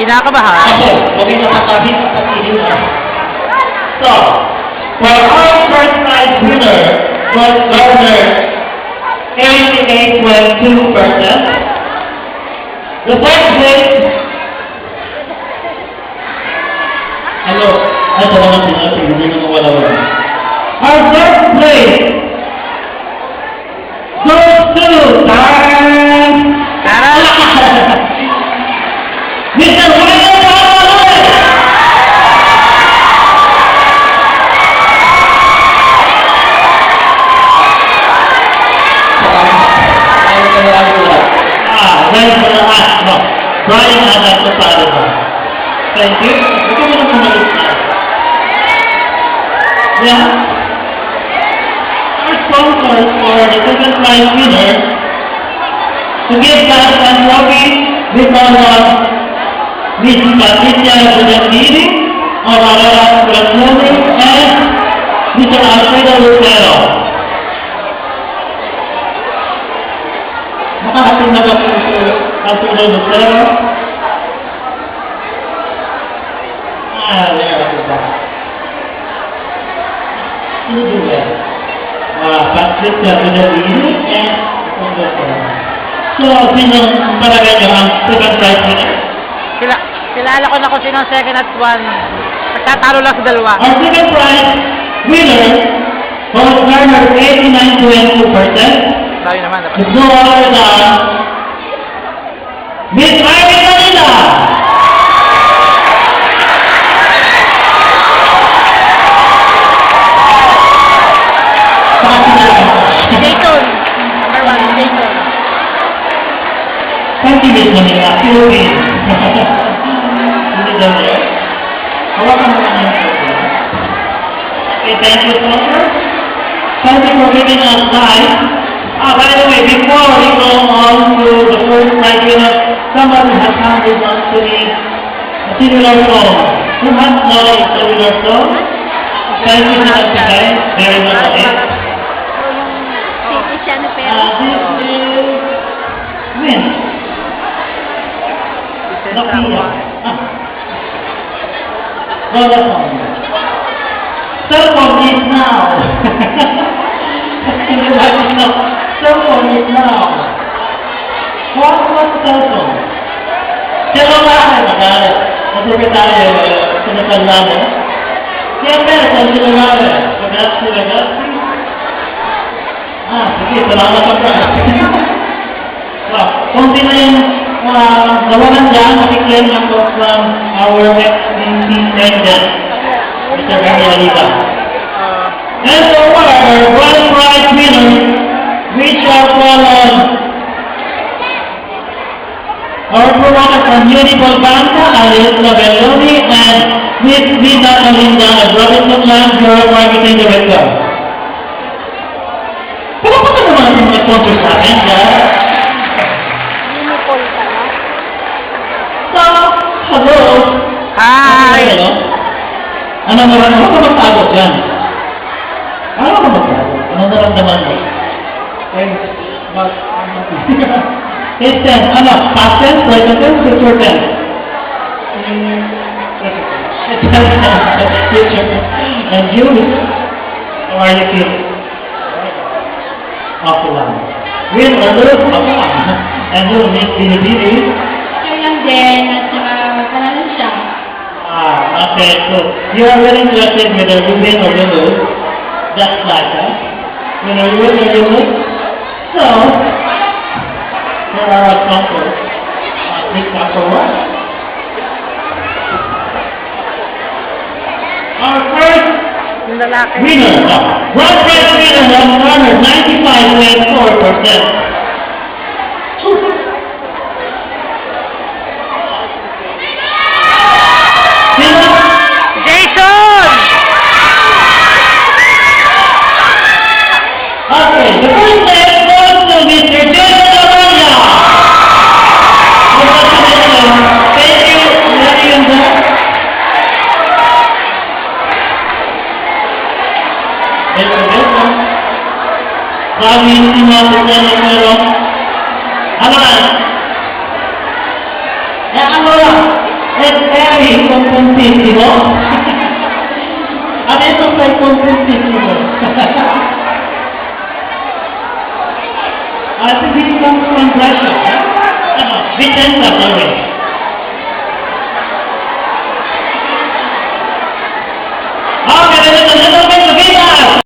Kinakabahan. Ako, huwag yung nakakabit sa pagkilin na. So, for our first prize winner was Governor 88.2%. The first place, hello, ay sa mga pinag, hindi na wala-wala. Our first place goes to Mr. William Palawan! Brian Anak sa Palawa. Thank you. Ito mo na pumalit na. Yeah. Our sponsors for the second prize winner to give us a trophy because of Miss Patricia Budapiri of Aurora Brasoni and Mr. Alfredo Lucero. Makakasin na ba po Mr. Alfredo Lucero? There we go. Sino ba? Patricia Budapiri and Lucero. So, sino talaga nyo ang second prize winner? Kilala ko na kung sino ang second at one. Nagtatalo lang sa dalawa. Our second prize winner was garnered 89.2%. Sabi naman. It's no other than Miss Ivy Manila. Dayton. Number 1, Dayton. Thank you, Miss Manila. Philippines. Hawakan mo lang yung program. Okay, thank you so much. Thank you for giving us time. By the way, before we go on to the first prize winner, somebody has handed on to me a cellular phone. Who has now a cellular phone? Thank you so much, guys. Very much. This is Win. Nokia. Vodafone. Cell phone is now. Cell phone is now. What cell phone? Celular. Masukit tayo. Sinasal namin. Siyempre, sa celular. Galaxy. Sige, salamat ka pa. Kung sino yung nawalan dyan, makiklaim ako from our ex-VP president, Mr. Gary Aliva. And so our grand prize winner, which are followed our promoter from Unipol Banca, Alice Lavelloni, and Miss Vita Kalinda of Robinson Land, Bureau Marketing Director. Palapakan naman ang mga sponsors natin, guys. Hello! Hi! Hello? Ano naramdaman? Ano ka magtagos yan? Ano ka magtagos? Ano naramdaman mo? It's tense. Ano? Past tense? Present tense? Future tense? It's future. And you? How are you feeling? Okay lang. Win or lose? Okay lang. And you, Miss Binibini? okay lang din at parang siya. Okay, so you are very interested whether you win or you lose, just like us. Whether you win or you lose. So, here are our sponsors. Please come forward. Our first Yung lalaki. winner, grand prize winner was garnered 95.4%. Jason! Okay, the first place goes to Mr. Jason Araya. Thank you. Ready and go. Kami sinasagyan ng meron. Ano na? Ano na? di contentísimo. Adesso sei contentissimo. I think he comes from Russia. Vicenza, sorry.